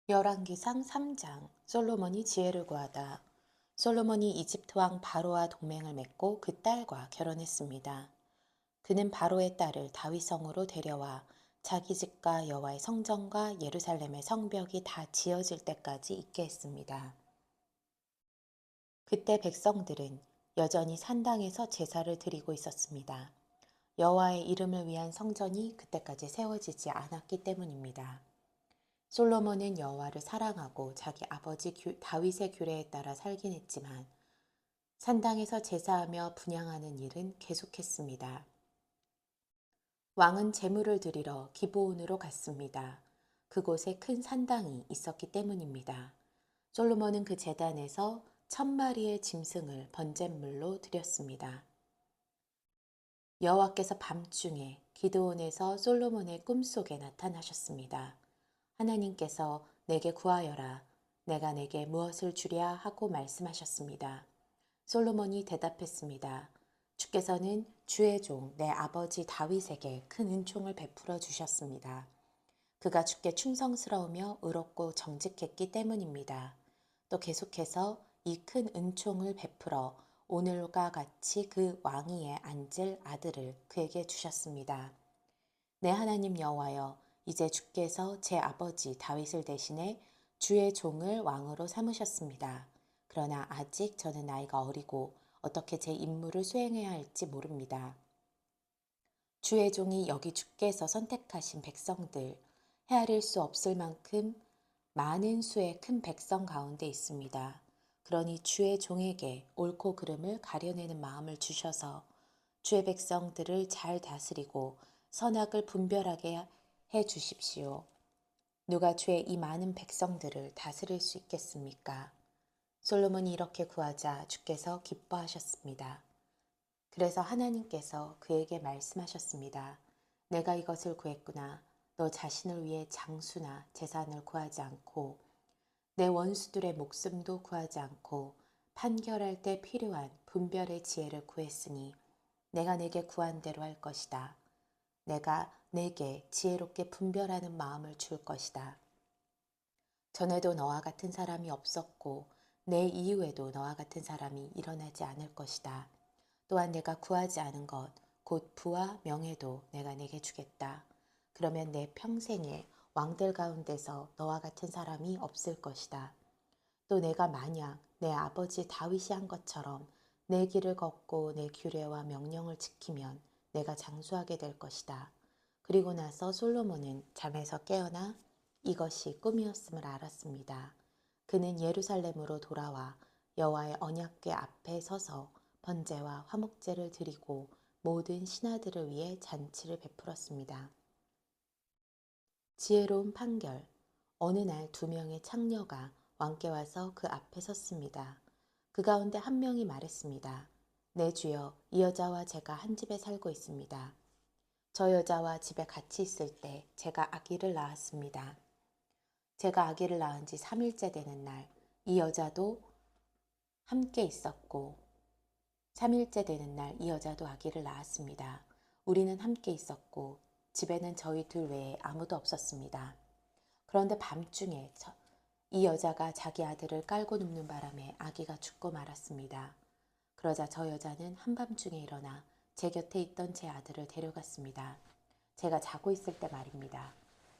열왕기상 3장 솔로몬이 지혜를 구하다. 솔로몬이 이집트 왕 바로와 동맹을 맺고 그 딸과 결혼했습니다. 그는 바로의 딸을 다윗성으로 데려와 자기 집과 여호와의 성전과 예루살렘의 성벽이 다 지어질 때까지 있게 했습니다. 그때 백성들은 여전히 산당에서 제사를 드리고 있었습니다. 여호와의 이름을 위한 성전이 그때까지 세워지지 않았기 때문입니다. 솔로몬은 여호와를 사랑하고 자기 아버지 다윗의 규례에 따라 살긴 했지만 산당에서 제사하며 분향하는 일은 계속했습니다. 왕은 제물을 드리러 기브온으로 갔습니다. 그곳에 큰 산당이 있었기 때문입니다. 솔로몬은 그 제단에서 1000마리의 짐승을 번제물로 드렸습니다. 여호와께서 밤중에 기드온에서 솔로몬의 꿈속에 나타나셨습니다. 하나님께서 내게 구하여라. 내가 내게 무엇을 주랴 하고 말씀하셨습니다. 솔로몬이 대답했습니다. 주께서는 주의 종 내 아버지 다윗에게 큰 은총을 베풀어 주셨습니다. 그가 주께 충성스러우며 의롭고 정직했기 때문입니다. 또 계속해서 이 큰 은총을 베풀어 오늘과 같이 그 왕위에 앉을 아들을 그에게 주셨습니다. 내 하나님 여호와여, 이제 주께서 제 아버지 다윗을 대신해 주의 종을 왕으로 삼으셨습니다. 그러나 아직 저는 나이가 어리고 어떻게 제 임무를 수행해야 할지 모릅니다. 주의 종이 여기 주께서 선택하신 백성들, 헤아릴 수 없을 만큼 많은 수의 큰 백성 가운데 있습니다. 그러니 주의 종에게 옳고 그름을 가려내는 마음을 주셔서 주의 백성들을 잘 다스리고 선악을 분별하게 해 주십시오. 누가 주의 이 많은 백성들을 다스릴 수 있겠습니까? 솔로몬이 이렇게 구하자 주께서 기뻐하셨습니다. 그래서 하나님께서 그에게 말씀하셨습니다. 내가 이것을 구했구나. 너 자신을 위해 장수나 재산을 구하지 않고 내 원수들의 목숨도 구하지 않고 판결할 때 필요한 분별의 지혜를 구했으니 내가 내게 구한 대로 할 것이다. 내가 내게 지혜롭게 분별하는 마음을 줄 것이다. 전에도 너와 같은 사람이 없었고 내 이후에도 너와 같은 사람이 일어나지 않을 것이다. 또한 내가 구하지 않은 것, 곧 부와 명예도 내가 내게 주겠다. 그러면 내 평생에 왕들 가운데서 너와 같은 사람이 없을 것이다. 또 내가 만약 내 아버지 다윗이 한 것처럼 내 길을 걷고 내 규례와 명령을 지키면 내가 장수하게 될 것이다. 그리고 나서 솔로몬은 잠에서 깨어나 이것이 꿈이었음을 알았습니다. 그는 예루살렘으로 돌아와 여호와의 언약궤 앞에 서서 번제와 화목제를 드리고 모든 신하들을 위해 잔치를 베풀었습니다. 지혜로운 판결. 어느 날 2명의 창녀가 왕께 와서 그 앞에 섰습니다. 그 가운데 한 명이 말했습니다. 내 주여, 이 여자와 제가 한 집에 살고 있습니다. 저 여자와 집에 같이 있을 때 제가 아기를 낳았습니다. 제가 아기를 낳은 지 3일째 되는 날, 이 여자도 함께 있었고, 3일째 되는 날 이 여자도 아기를 낳았습니다. 우리는 함께 있었고, 집에는 저희 둘 외에 아무도 없었습니다. 그런데 밤중에 이 여자가 자기 아들을 깔고 눕는 바람에 아기가 죽고 말았습니다. 그러자 저 여자는 한밤중에 일어나 제 곁에 있던 제 아들을 데려갔습니다. 제가 자고 있을 때 말입니다.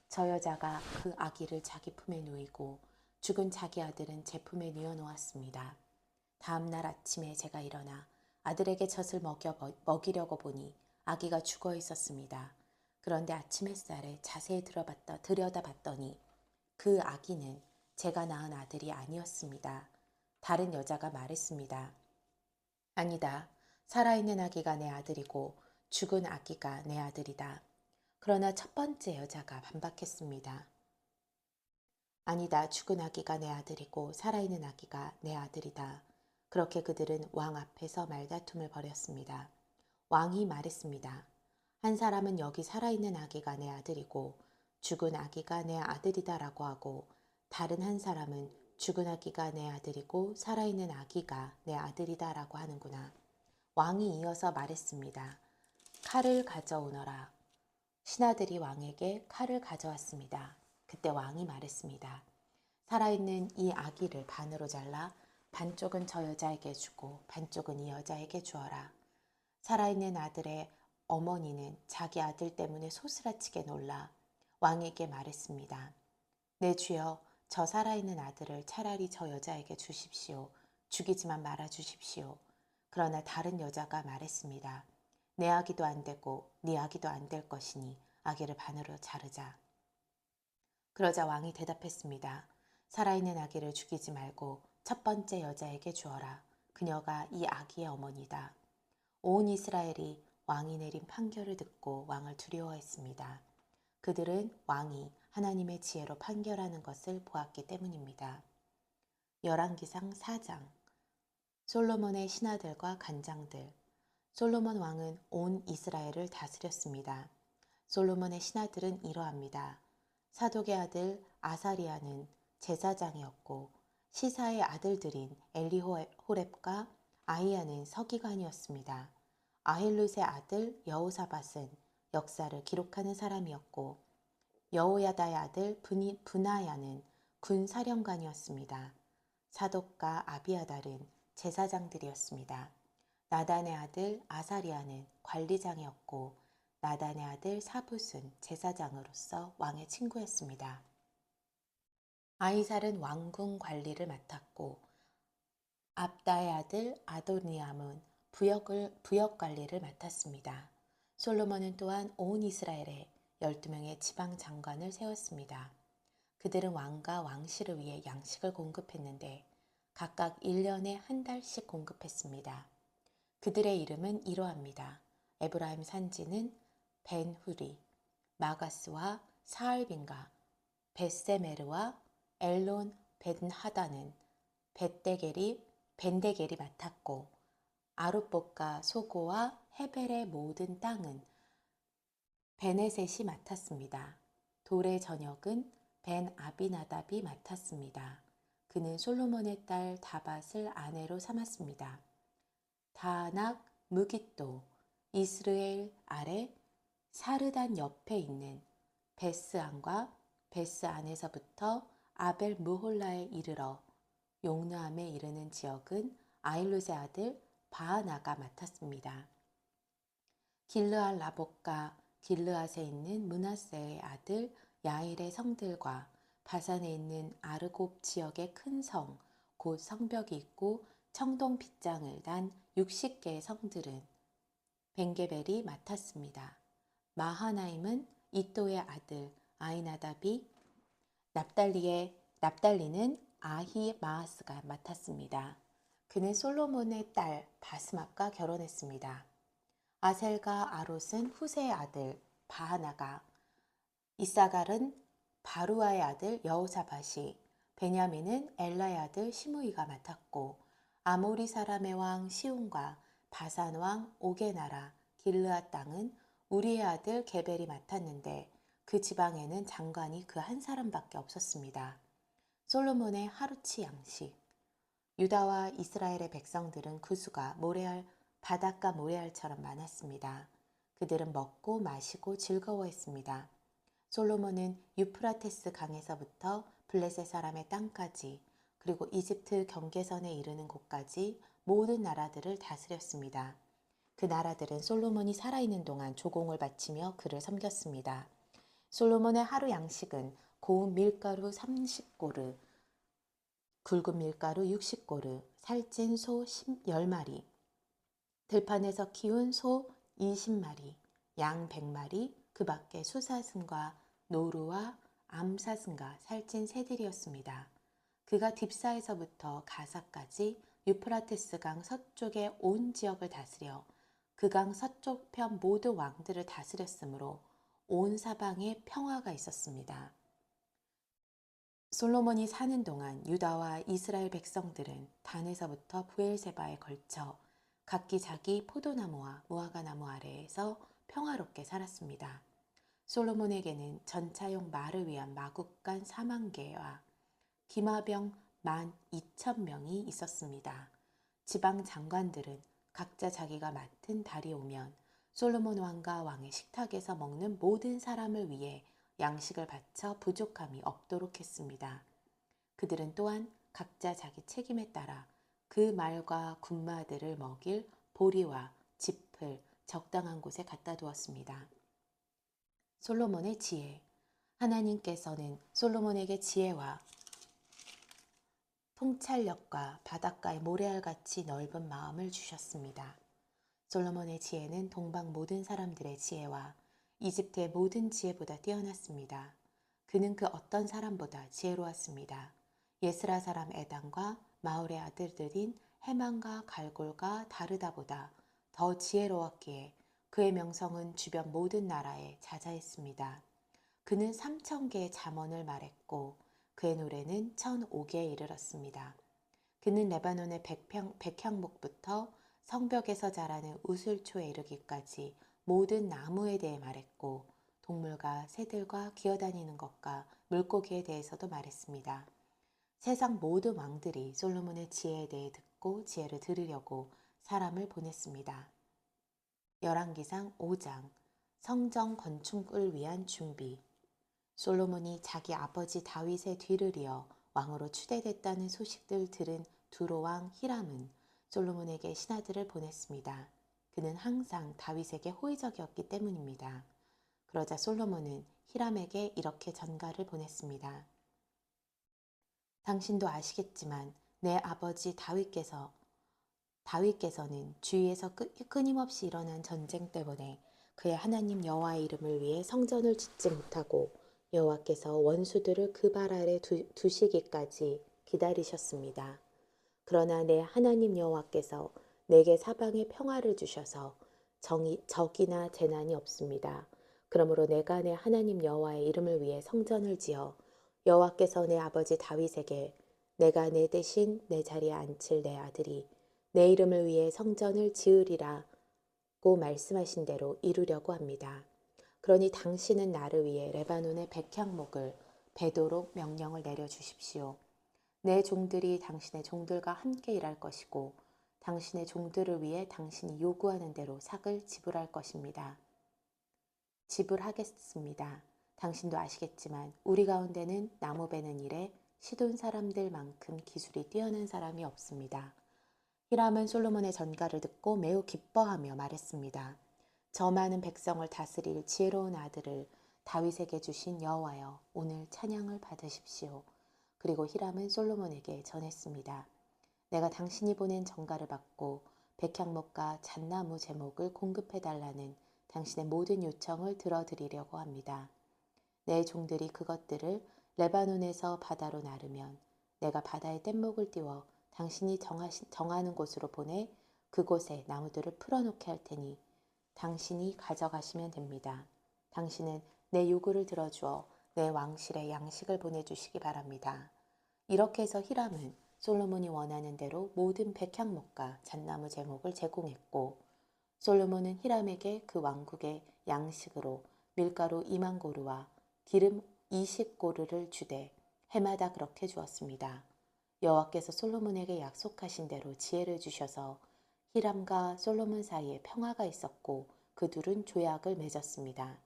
저 여자가 그 아기를 자기 품에 누이고 죽은 자기 아들은 제 품에 누워 놓았습니다. 다음 날 아침에 제가 일어나 아들에게 젖을 먹이려고 보니 아기가 죽어 있었습니다. 그런데 아침 햇살에 자세히 들여다봤더니 그 아기는 제가 낳은 아들이 아니었습니다. 다른 여자가 말했습니다. 아니다. 살아있는 아기가 내 아들이고 죽은 아기가 내 아들이다. 그러나 첫 번째 여자가 반박했습니다. 아니다. 죽은 아기가 내 아들이고 살아있는 아기가 내 아들이다. 그렇게 그들은 왕 앞에서 말다툼을 벌였습니다. 왕이 말했습니다. 한 사람은 여기 살아있는 아기가 내 아들이고 죽은 아기가 내 아들이다라고 하고 다른 한 사람은 죽은 아기가 내 아들이고 살아있는 아기가 내 아들이다라고 하는구나. 왕이 이어서 말했습니다. 칼을 가져오너라. 신하들이 왕에게 칼을 가져왔습니다. 그때 왕이 말했습니다. 살아있는 이 아기를 반으로 잘라 반쪽은 저 여자에게 주고 반쪽은 이 여자에게 주어라. 살아있는 아들의 어머니는 자기 아들 때문에 소스라치게 놀라 왕에게 말했습니다. 내 주여, 저 살아있는 아들을 차라리 저 여자에게 주십시오. 죽이지만 말아 주십시오. 그러나 다른 여자가 말했습니다. 내 아기도 안 되고 네 아기도 안 될 것이니 아기를 반으로 자르자. 그러자 왕이 대답했습니다. 살아있는 아기를 죽이지 말고 첫 번째 여자에게 주어라. 그녀가 이 아기의 어머니다. 온 이스라엘이 왕이 내린 판결을 듣고 왕을 두려워했습니다. 그들은 왕이 하나님의 지혜로 판결하는 것을 보았기 때문입니다. 열왕기상 4장 솔로몬의 신하들과 간장들. 솔로몬 왕은 온 이스라엘을 다스렸습니다. 솔로몬의 신하들은 이러합니다. 사독의 아들 아사리아는 제사장이었고 시사의 아들들인 엘리호렙과 아히야는 서기관이었습니다. 아힐룻의 아들 여호사밧은 역사를 기록하는 사람이었고 여호야다의 아들 분하야는 군사령관이었습니다. 사독과 아비아달은 제사장들이었습니다. 나단의 아들 아사리아는 관리장이었고 나단의 아들 사붓은 제사장으로서 왕의 친구였습니다. 아이살은 왕궁 관리를 맡았고 압다의 아들 아도니암은 부역 관리를 맡았습니다. 솔로몬은 또한 온 이스라엘에 12명의 지방 장관을 세웠습니다. 그들은 왕과 왕실을 위해 양식을 공급했는데 각각 1년에 한 달씩 공급했습니다. 그들의 이름은 이러합니다. 에브라임 산지는 벤후리, 마가스와 사알빈과 벳세메르와 엘론 벤하다는 벤데겔이 맡았고 아룻봇과 소고와 헤벨의 모든 땅은 베네셋이 맡았습니다. 돌의 전역은 벤 아비나답이 맡았습니다. 그는 솔로몬의 딸 다밧을 아내로 삼았습니다. 다낙 무깃도 이스르엘 아래 사르단 옆에 있는 베스안과 베스안에서부터 아벨 무홀라에 이르러 용르암에 이르는 지역은 아일룻의 아들 바하나가 맡았습니다. 길르앗 라봇과 길르앗에 있는 므낫세의 아들 야일의 성들과 바산에 있는 아르곱 지역의 큰 성, 곧 성벽이 있고 청동 빗장을 단 60개의 성들은 벤게벨이 맡았습니다. 마하나임은 이또의 아들 아이나답이 납달리는 아히마아스가 맡았습니다. 그는 솔로몬의 딸 바스맛과 결혼했습니다. 아셀과 아롯은 후세의 아들 바하나가, 이사갈은 바루아의 아들 여호사밧이, 베냐민은 엘라의 아들 시므이가 맡았고 아모리 사람의 왕 시온과 바산 왕 옥의 나라 길르앗 땅은 우리의 아들 게벨이 맡았는데 그 지방에는 장관이 그 한 사람밖에 없었습니다. 솔로몬의 하루치 양식. 유다와 이스라엘의 백성들은 그 수가 바닷가 모래알처럼 많았습니다. 그들은 먹고 마시고 즐거워했습니다. 솔로몬은 유프라테스 강에서부터 블레셋 사람의 땅까지 그리고 이집트 경계선에 이르는 곳까지 모든 나라들을 다스렸습니다. 그 나라들은 솔로몬이 살아있는 동안 조공을 바치며 그를 섬겼습니다. 솔로몬의 하루 양식은 고운 밀가루 30고르, 굵은 밀가루 60고르, 살찐 소 10마리, 들판에서 키운 소 20마리, 양 100마리, 그 밖에 수사슴과 노루와 암사슴과 살찐 새들이었습니다. 그가 딥사에서부터 가사까지 유프라테스 강 서쪽의 온 지역을 다스려 그 강 서쪽편 모든 왕들을 다스렸으므로 온 사방에 평화가 있었습니다. 솔로몬이 사는 동안 유다와 이스라엘 백성들은 단에서부터 부엘세바에 걸쳐 각기 자기 포도나무와 무화과나무 아래에서 평화롭게 살았습니다. 솔로몬에게는 전차용 말을 위한 마국간 4만 개와 기마병 12,000명이 있었습니다. 지방 장관들은 각자 자기가 맡은 달이 오면 솔로몬 왕과 왕의 식탁에서 먹는 모든 사람을 위해 양식을 바쳐 부족함이 없도록 했습니다. 그들은 또한 각자 자기 책임에 따라 그 말과 군마들을 먹일 보리와 짚을 적당한 곳에 갖다 두었습니다. 솔로몬의 지혜. 하나님께서는 솔로몬에게 지혜와 통찰력과 바닷가의 모래알같이 넓은 마음을 주셨습니다. 솔로몬의 지혜는 동방 모든 사람들의 지혜와 이집트의 모든 지혜보다 뛰어났습니다. 그는 그 어떤 사람보다 지혜로웠습니다. 예스라 사람 에단과 마홀의 아들들인 헤만과 갈골과 다르다보다 더 지혜로웠기에 그의 명성은 주변 모든 나라에 자자했습니다. 그는 3,000개의 잠언을 말했고 그의 노래는 1,005개에 이르렀습니다. 그는 레바논의 백향목부터 성벽에서 자라는 우슬초에 이르기까지 모든 나무에 대해 말했고 동물과 새들과 기어다니는 것과 물고기에 대해서도 말했습니다. 세상 모든 왕들이 솔로몬의 지혜에 대해 듣고 지혜를 들으려고 사람을 보냈습니다. 열왕기상 5장 성전 건축을 위한 준비. 솔로몬이 자기 아버지 다윗의 뒤를 이어 왕으로 추대됐다는 소식들 들은 두로왕 히람은 솔로몬에게 신하들을 보냈습니다. 그는 항상 다윗에게 호의적이었기 때문입니다. 그러자 솔로몬은 히람에게 이렇게 전가를 보냈습니다. 당신도 아시겠지만 내 아버지 다윗께서는 주위에서 끊임없이 일어난 전쟁 때문에 그의 하나님 여호와의 이름을 위해 성전을 짓지 못하고 여호와께서 원수들을 그 발 아래 두시기까지 기다리셨습니다. 그러나 내 하나님 여호와께서 내게 사방에 평화를 주셔서 적이나 재난이 없습니다. 그러므로 내가 내 하나님 여호와의 이름을 위해 성전을 지어 여호와께서 내 아버지 다윗에게 내가 내 대신 내 자리에 앉힐 내 아들이 내 이름을 위해 성전을 지으리라고 말씀하신 대로 이루려고 합니다. 그러니 당신은 나를 위해 레바논의 백향목을 베도록 명령을 내려주십시오. 내 종들이 당신의 종들과 함께 일할 것이고 당신의 종들을 위해 당신이 요구하는 대로 삭을 지불할 것입니다. 지불하겠습니다. 당신도 아시겠지만 우리 가운데는 나무 베는 일에 시돈 사람들만큼 기술이 뛰어난 사람이 없습니다. 히람은 솔로몬의 전가를 듣고 매우 기뻐하며 말했습니다. 저 많은 백성을 다스릴 지혜로운 아들을 다윗에게 주신 여호와여, 오늘 찬양을 받으십시오. 그리고 히람은 솔로몬에게 전했습니다. 내가 당신이 보낸 전가를 받고 백향목과 잣나무 제목을 공급해달라는 당신의 모든 요청을 들어드리려고 합니다. 내 종들이 그것들을 레바논에서 바다로 나르면 내가 바다에 뗏목을 띄워 당신이 정하는 곳으로 보내 그곳에 나무들을 풀어놓게 할 테니 당신이 가져가시면 됩니다. 당신은 내 요구를 들어주어 내 왕실에 양식을 보내주시기 바랍니다. 이렇게 해서 히람은 솔로몬이 원하는 대로 모든 백향목과 잣나무 제목을 제공했고 솔로몬은 히람에게 그 왕국의 양식으로 밀가루 2만 고루와 기름 20고루를 주되 해마다 그렇게 주었습니다. 여호와께서 솔로몬에게 약속하신 대로 지혜를 주셔서 히람과 솔로몬 사이에 평화가 있었고 그 둘은 조약을 맺었습니다.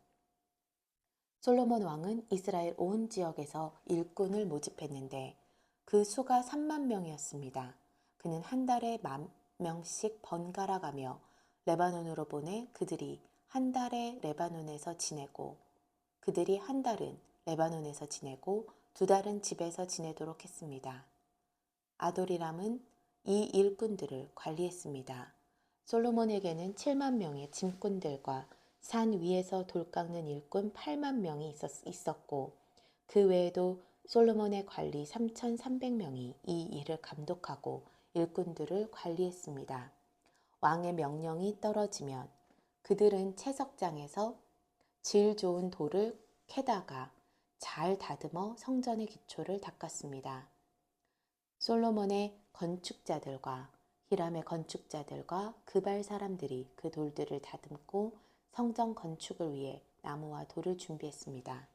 솔로몬 왕은 이스라엘 온 지역에서 일꾼을 모집했는데 그 수가 3만 명이었습니다. 그는 한 달에 1,000명씩 번갈아 가며 레바논으로 보내 그들이 한 달에 레바논에서 지내고 그들이 한 달은 레바논에서 지내고 2달은 집에서 지내도록 했습니다. 아도리람은 이 일꾼들을 관리했습니다. 솔로몬에게는 7만 명의 짐꾼들과 산 위에서 돌 깎는 일꾼 8만 명이 있었고 그 외에도 솔로몬의 관리 3,300명이 이 일을 감독하고 일꾼들을 관리했습니다. 왕의 명령이 떨어지면 그들은 채석장에서 질 좋은 돌을 캐다가 잘 다듬어 성전의 기초를 닦았습니다. 솔로몬의 건축자들과 히람의 건축자들과 그발 사람들이 그 돌들을 다듬고 성전 건축을 위해 나무와 돌을 준비했습니다.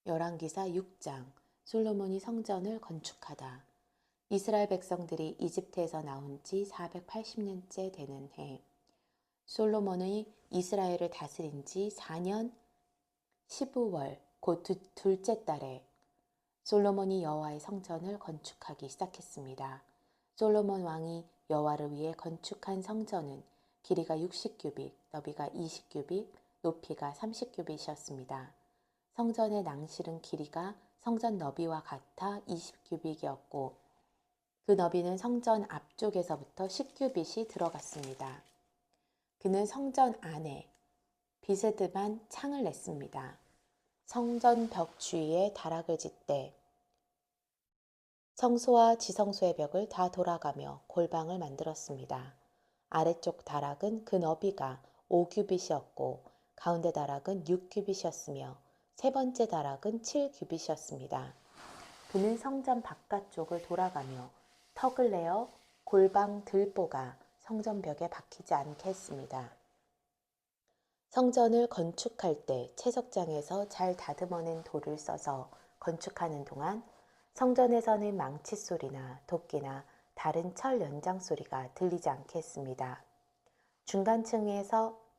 열왕기사 6장 솔로몬이 성전을 건축하다. 이스라엘 백성들이 이집트에서 나온 지 480년째 되는 해 솔로몬이 이스라엘을 다스린 지 4년 15월 곧 둘째 달에 솔로몬이 여호와의 성전을 건축하기 시작했습니다. 솔로몬 왕이 여호와를 위해 건축한 성전은 길이가 60규빗, 너비가 20규빗, 높이가 30규빗이었습니다. 성전의 낭실은 길이가 성전 너비와 같아 20규빗이었고 그 너비는 성전 앞쪽에서부터 10규빗이 들어갔습니다. 그는 성전 안에 비스듬한 창을 냈습니다. 성전 벽 주위에 다락을 짓되 성소와 지성소의 벽을 다 돌아가며 골방을 만들었습니다. 아래쪽 다락은 그 너비가 5규빗이었고 가운데 다락은 6규빗이었으며 세 번째 다락은 7규빗이었습니다. 그는 성전 바깥쪽을 돌아가며 턱을 내어 골방 들보가 성전 벽에 박히지 않게 했습니다. 성전을 건축할 때 채석장에서 잘 다듬어낸 돌을 써서 건축하는 동안 성전에서는 망치 소리나 도끼나 다른 철 연장 소리가 들리지 않게 했습니다.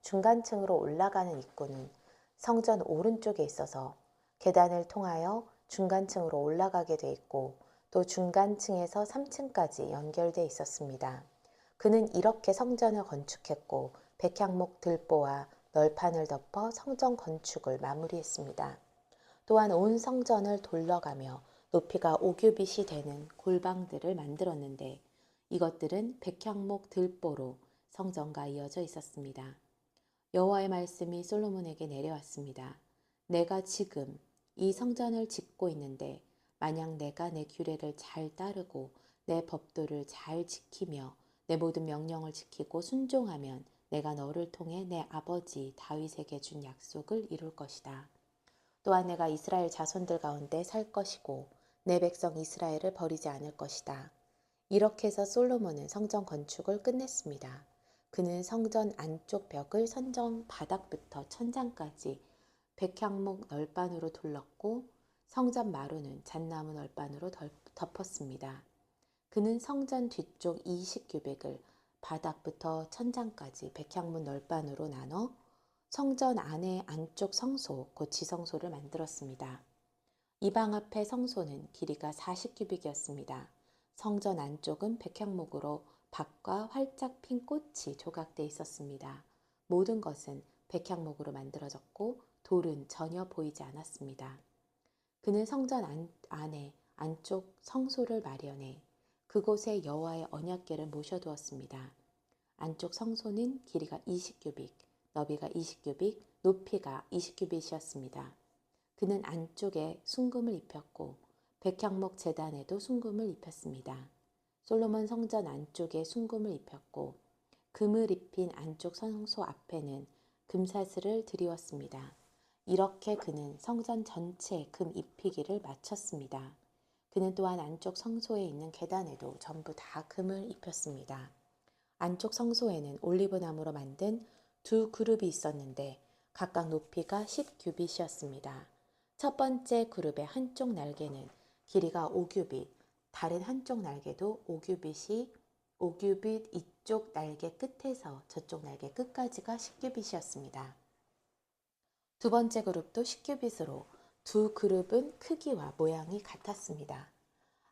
중간층으로 올라가는 입구는 성전 오른쪽에 있어서 계단을 통하여 중간층으로 올라가게 돼 있고 또 중간층에서 3층까지 연결돼 있었습니다. 그는 이렇게 성전을 건축했고 백향목 들보와 널판을 덮어 성전 건축을 마무리했습니다. 또한 온 성전을 돌려가며 높이가 5규빗이 되는 골방들을 만들었는데 이것들은 백향목 들보로 성전과 이어져 있었습니다. 여호와의 말씀이 솔로몬에게 내려왔습니다. 내가 지금 이 성전을 짓고 있는데 만약 내가 내 규례를 잘 따르고 내 법도를 잘 지키며 내 모든 명령을 지키고 순종하면 내가 너를 통해 내 아버지 다윗에게 준 약속을 이룰 것이다. 또한 내가 이스라엘 자손들 가운데 살 것이고 내 백성 이스라엘을 버리지 않을 것이다. 이렇게 해서 솔로몬은 성전 건축을 끝냈습니다. 그는 성전 안쪽 벽을 성전 바닥부터 천장까지 백향목 널판으로 둘렀고 성전 마루는 잣나무 널판으로 덮었습니다. 그는 성전 뒤쪽 20규빗을 바닥부터 천장까지 백향문 널판으로 나눠 성전 안의 안쪽 성소, 곧 지성소를 만들었습니다. 이 방 앞의 성소는 길이가 40규빗이었습니다. 성전 안쪽은 백향목으로 밭과 활짝 핀 꽃이 조각되어 있었습니다. 모든 것은 백향목으로 만들어졌고 돌은 전혀 보이지 않았습니다. 그는 성전 안에 안쪽 성소를 마련해 그곳에 여호와의 언약궤를 모셔두었습니다. 안쪽 성소는 길이가 20규빗, 너비가 20규빗, 높이가 20규빗이었습니다. 그는 안쪽에 순금을 입혔고 백향목 제단에도 순금을 입혔습니다. 솔로몬 성전 안쪽에 순금을 입혔고 금을 입힌 안쪽 성소 앞에는 금사슬을 드리웠습니다. 이렇게 그는 성전 전체에 금 입히기를 마쳤습니다. 그는 또한 안쪽 성소에 있는 계단에도 전부 다 금을 입혔습니다. 안쪽 성소에는 올리브나무로 만든 두 그룹이 있었는데 각각 높이가 10규빗이었습니다. 첫 번째 그룹의 한쪽 날개는 길이가 5규빗, 다른 한쪽 날개도 5규빗 이쪽 날개 끝에서 저쪽 날개 끝까지가 10규빗이었습니다. 두 번째 그룹도 10규빗으로 두 그룹은 크기와 모양이 같았습니다.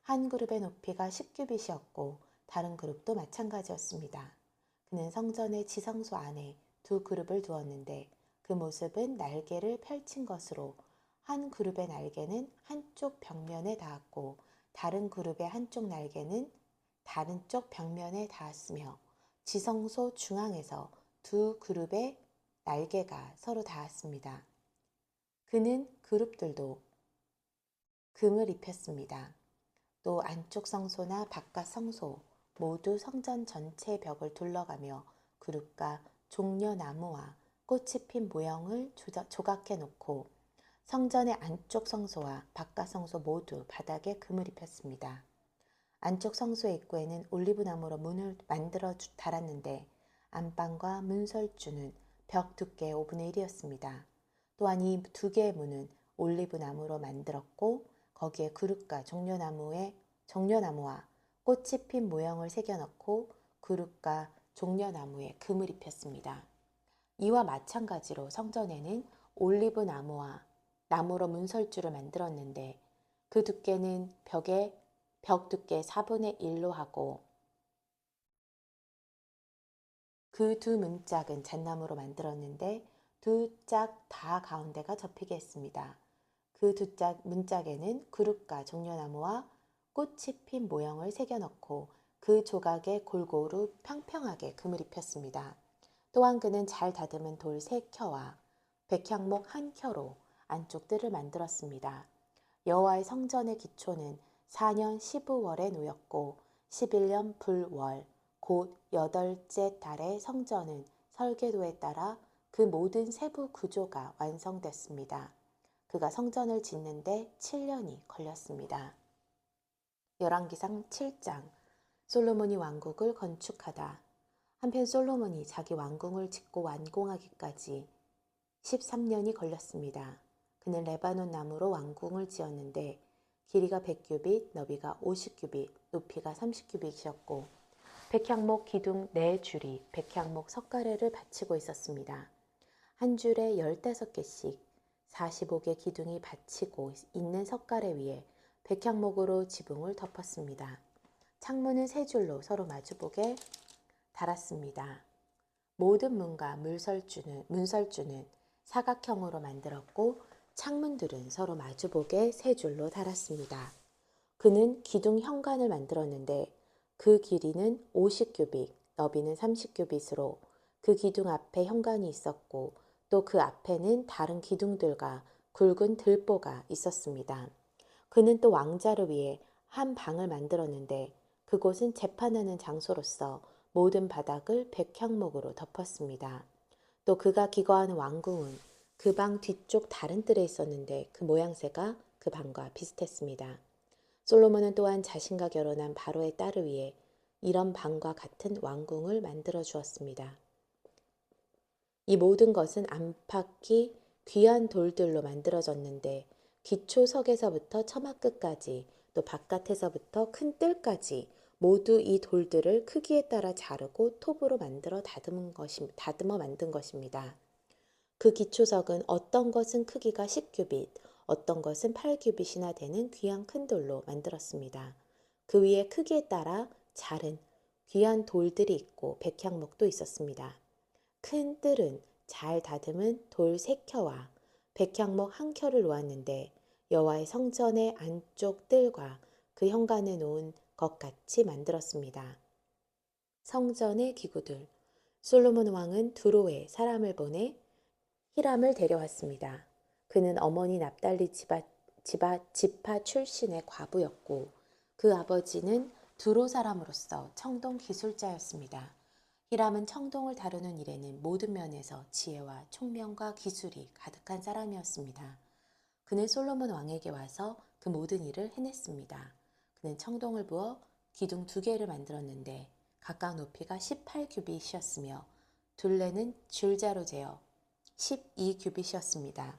한 그룹의 높이가 10규빗이었고 다른 그룹도 마찬가지였습니다. 그는 성전의 지성소 안에 두 그룹을 두었는데 그 모습은 날개를 펼친 것으로 한 그룹의 날개는 한쪽 벽면에 닿았고 다른 그룹의 한쪽 날개는 다른 쪽 벽면에 닿았으며 지성소 중앙에서 두 그룹의 날개가 서로 닿았습니다. 그는 그룹들도 금을 입혔습니다. 또 안쪽 성소나 바깥 성소 모두 성전 전체 벽을 둘러가며 그룹과 종려나무와 꽃이 핀 모형을 조각해 놓고 성전의 안쪽 성소와 바깥 성소 모두 바닥에 금을 입혔습니다. 안쪽 성소의 입구에는 올리브나무로 문을 만들어 달았는데 안방과 문설주는 벽 두께의 5분의 1이었습니다. 또한 이 두 개의 문은 올리브나무로 만들었고 거기에 그룹과 종려나무와 꽃이 핀 모형을 새겨넣고 그룹과 종려나무에 금을 입혔습니다. 이와 마찬가지로 성전에는 올리브나무와 나무로 문설주를 만들었는데 그 두께는 벽 두께 4분의 1로 하고 그 두 문짝은 잣나무로 만들었는데 두 짝 다 가운데가 접히게 했습니다. 그 두 문짝에는 구룩과 종려나무와 꽃이 핀 모형을 새겨 넣고 그 조각에 골고루 평평하게 금을 입혔습니다. 또한 그는 잘 다듬은 돌 3켜와 백향목 1켜로 안쪽 뜰을 만들었습니다. 여호와의 성전의 기초는 4년 15월에 놓였고 11년 불월 곧 8째 달에 성전은 설계도에 따라 그 모든 세부 구조가 완성됐습니다. 그가 성전을 짓는데 7년이 걸렸습니다. 열왕기상 7장 솔로몬이 왕국을 건축하다. 한편 솔로몬이 자기 왕궁을 짓고 완공하기까지 13년이 걸렸습니다. 그는 레바논 나무로 왕궁을 지었는데 길이가 100규빗, 너비가 50규빗, 높이가 30규빗이었고 백향목 기둥 4줄이 백향목 석가래를 받치고 있었습니다. 한 줄에 15개씩 45개 기둥이 받치고 있는 석가래 위에 백향목으로 지붕을 덮었습니다. 창문은 3줄로 서로 마주보게 달았습니다. 모든 문과 문설주는 사각형으로 만들었고 창문들은 서로 마주보게 3줄로 달았습니다. 그는 기둥 현관을 만들었는데 그 길이는 50규빗, 너비는 30규빗으로 그 기둥 앞에 현관이 있었고 또 그 앞에는 다른 기둥들과 굵은 들보가 있었습니다. 그는 또 왕자를 위해 한 방을 만들었는데 그곳은 재판하는 장소로서 모든 바닥을 백향목으로 덮었습니다. 또 그가 기거하는 왕궁은 그 방 뒤쪽 다른 뜰에 있었는데 그 모양새가 그 방과 비슷했습니다. 솔로몬은 또한 자신과 결혼한 바로의 딸을 위해 이런 방과 같은 왕궁을 만들어 주었습니다. 이 모든 것은 안팎이 귀한 돌들로 만들어졌는데 기초석에서부터 처마 끝까지 또 바깥에서부터 큰 뜰까지 모두 이 돌들을 크기에 따라 자르고 톱으로 만들어 다듬어 만든 것입니다. 그 기초석은 어떤 것은 크기가 10규빗, 어떤 것은 8규빗이나 되는 귀한 큰 돌로 만들었습니다. 그 위에 크기에 따라 자른 귀한 돌들이 있고 백향목도 있었습니다. 큰 뜰은 잘 다듬은 돌 3켜와 백향목 1켜를 놓았는데 여호와의 성전의 안쪽 뜰과 그 현관에 놓은 것 같이 만들었습니다. 성전의 기구들 솔로몬 왕은 두로에 사람을 보내 히람을 데려왔습니다. 그는 어머니 납달리 지파 출신의 과부였고 그 아버지는 두로 사람으로서 청동 기술자였습니다. 히람은 청동을 다루는 일에는 모든 면에서 지혜와 총명과 기술이 가득한 사람이었습니다. 그는 솔로몬 왕에게 와서 그 모든 일을 해냈습니다. 그는 청동을 부어 기둥 2개를 만들었는데 각각 높이가 18규빗이었으며 둘레는 줄자로 재어 12규빗이었습니다.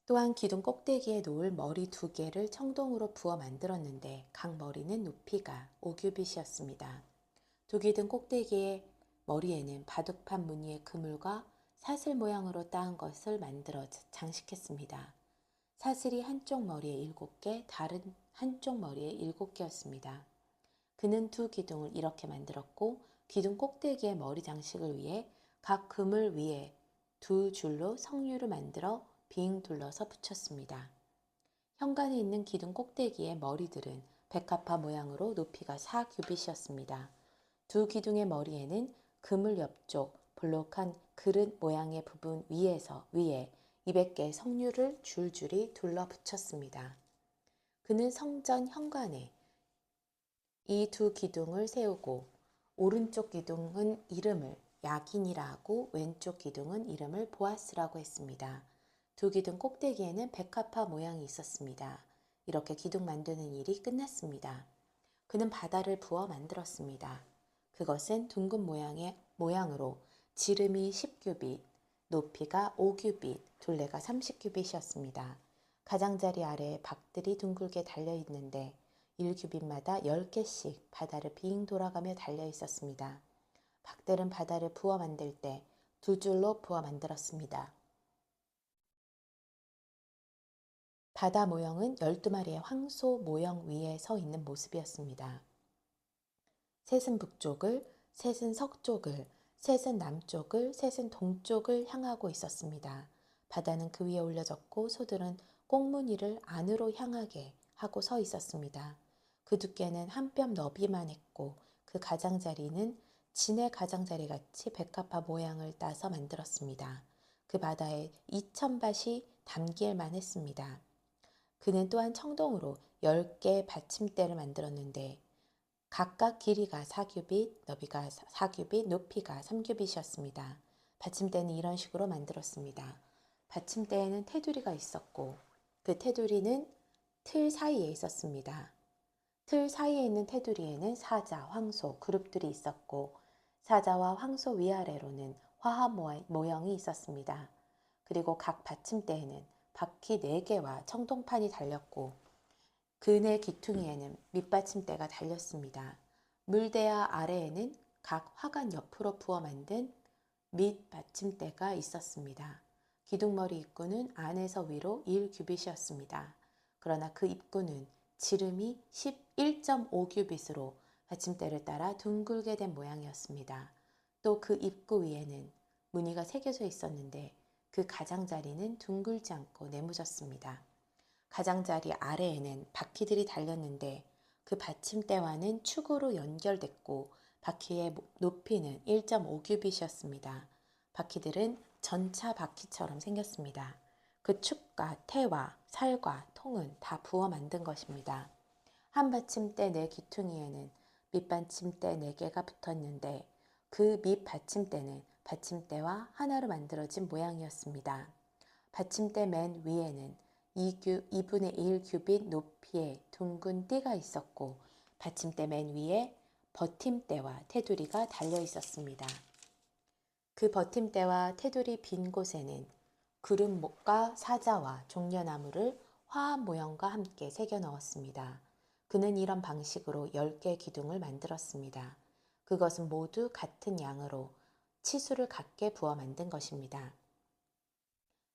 또한 기둥 꼭대기에 놓을 머리 2개를 청동으로 부어 만들었는데 각 머리는 높이가 5규빗이었습니다. 두 기둥 꼭대기의 머리에는 바둑판 무늬의 그물과 사슬 모양으로 따은 것을 만들어 장식했습니다. 사슬이 한쪽 머리에 7개, 다른 한쪽 머리에 7개였습니다. 그는 두 기둥을 이렇게 만들었고 기둥 꼭대기의 머리 장식을 위해 각 그물 위에 2줄로 성류를 만들어 빙 둘러서 붙였습니다. 현관에 있는 기둥 꼭대기의 머리들은 백합화 모양으로 높이가 4규빗이었습니다. 두 기둥의 머리에는 그물 옆쪽 볼록한 그릇 모양의 부분 위에 200개의 성류를 줄줄이 둘러 붙였습니다. 그는 성전 현관에 이 두 기둥을 세우고 오른쪽 기둥은 이름을 야긴이라 하고 왼쪽 기둥은 이름을 보아스라고 했습니다. 두 기둥 꼭대기에는 백합화 모양이 있었습니다. 이렇게 기둥 만드는 일이 끝났습니다. 그는 바다를 부어 만들었습니다. 그것은 둥근 모양으로 지름이 10규빗, 높이가 5규빗, 둘레가 30규빗이었습니다. 가장자리 아래에 박들이 둥글게 달려 있는데 1규빗마다 10개씩 바다를 빙 돌아가며 달려 있었습니다. 박들은 바다를 부어 만들 때 2줄로 부어 만들었습니다. 바다 모형은 12마리의 황소 모형 위에 서 있는 모습이었습니다. 셋은 북쪽을, 셋은 서쪽을, 셋은 남쪽을, 셋은 동쪽을 향하고 있었습니다. 바다는 그 위에 올려졌고 소들은 꽁무니를 안으로 향하게 하고 서 있었습니다. 그 두께는 한 뼘 너비만 했고 그 가장자리는 진의 가장자리 같이 백합화 모양을 따서 만들었습니다. 그 바다에 2000밭이 담길만 했습니다. 그는 또한 청동으로 10개의 받침대를 만들었는데 각각 길이가 4규빗, 너비가 4규빗, 높이가 3규빗이었습니다. 받침대는 이런 식으로 만들었습니다. 받침대에는 테두리가 있었고 그 테두리는 틀 사이에 있었습니다. 틀 사이에 있는 테두리에는 사자, 황소, 그룹들이 있었고 사자와 황소 위아래로는 화합 모형이 있었습니다. 그리고 각 받침대에는 바퀴 4개와 청동판이 달렸고 그네 기퉁이에는 밑받침대가 달렸습니다. 물대야 아래에는 각 화관 옆으로 부어 만든 밑받침대가 있었습니다. 기둥머리 입구는 안에서 위로 1규빗이었습니다. 그러나 그 입구는 지름이 11.5규빗으로 받침대를 따라 둥글게 된 모양이었습니다. 또 그 입구 위에는 무늬가 새겨져 있었는데 그 가장자리는 둥글지 않고 네모졌습니다. 가장자리 아래에는 바퀴들이 달렸는데 그 받침대와는 축으로 연결됐고 바퀴의 높이는 1.5규빗이었습니다. 바퀴들은 전차 바퀴처럼 생겼습니다. 그 축과 태와 살과 통은 다 부어 만든 것입니다. 한 받침대 4귀퉁이에는 밑받침대 4개가 붙었는데 그 밑받침대는 받침대와 하나로 만들어진 모양이었습니다. 받침대 맨 위에는 2분의 1 규빗 높이의 둥근 띠가 있었고 받침대 맨 위에 버팀대와 테두리가 달려 있었습니다. 그 버팀대와 테두리 빈 곳에는 구름목과 사자와 종려나무를 화합 모형과 함께 새겨 넣었습니다. 그는 이런 방식으로 10개의 기둥을 만들었습니다. 그것은 모두 같은 양으로 치수를 같게 부어 만든 것입니다.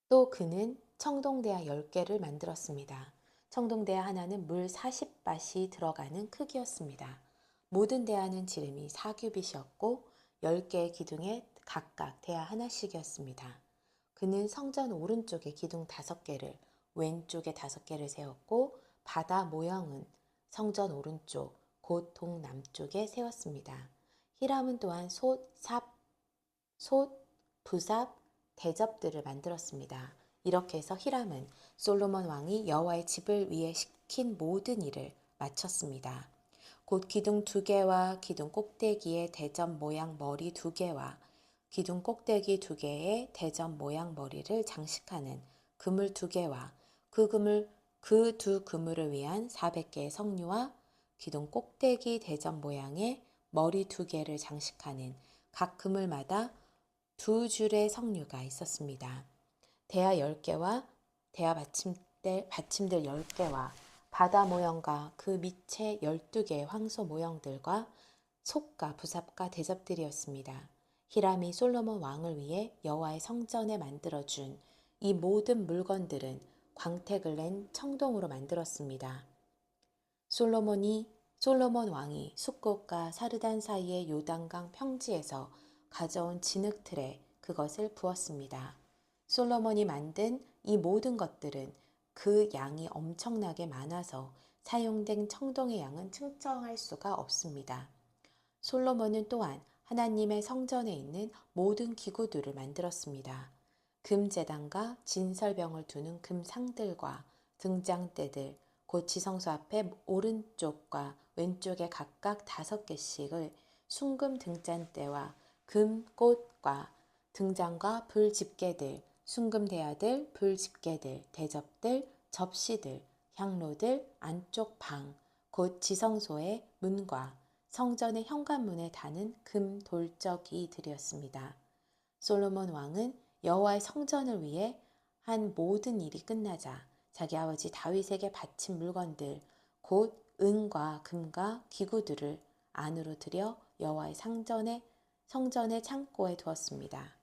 또 그는 청동대야 10개를 만들었습니다. 청동대야 하나는 물 40밭이 들어가는 크기였습니다. 모든 대야는 지름이 4규빗이었고 10개의 기둥에 각각 대야 하나씩이었습니다. 그는 성전 오른쪽에 기둥 5개를, 왼쪽에 5개를 세웠고 바다 모형은 성전 오른쪽, 곧 동남쪽에 세웠습니다. 히람은 또한 솥, 부삽, 대접들을 만들었습니다. 이렇게 해서 히람은 솔로몬 왕이 여호와의 집을 위해 시킨 모든 일을 마쳤습니다. 곧 기둥 2개와 기둥 꼭대기에 대접 모양 머리 2개와 기둥 꼭대기 2개에 대접 모양 머리를 장식하는 그물 2개와 그 두 그물을 위한 400개의 석류와 기둥 꼭대기 대접 모양의 머리 2개를 장식하는 각 그물마다 2줄의 석류가 있었습니다. 대야 10개와 대야 받침들 10개와 바다 모형과 그 밑에 12개의 황소 모형들과 솥과 부삽과 대접들이었습니다. 히람이 솔로몬 왕을 위해 여호와의 성전에 만들어준 이 모든 물건들은 광택을 낸 청동으로 만들었습니다. 솔로몬 왕이 숫꽃과 사르단 사이의 요단강 평지에서 가져온 진흙틀에 그것을 부었습니다. 솔로몬이 만든 이 모든 것들은 그 양이 엄청나게 많아서 사용된 청동의 양은 측정할 수가 없습니다. 솔로몬은 또한 하나님의 성전에 있는 모든 기구들을 만들었습니다. 금제단과 진설병을 두는 금상들과 등장대들, 곧 지성소 앞에 오른쪽과 왼쪽에 각각 5개씩을 순금 등잔대와 금꽃과 등잔과 불집게들, 순금 대야들, 불집게들, 대접들, 접시들, 향로들, 안쪽 방, 곧 지성소의 문과 성전의 현관문에 다는 금 돌적이들이었습니다. 솔로몬 왕은 여호와의 성전을 위해 한 모든 일이 끝나자 자기 아버지 다윗에게 바친 물건들 곧 은과 금과 기구들을 안으로 들여 여호와의 성전의 창고에 두었습니다.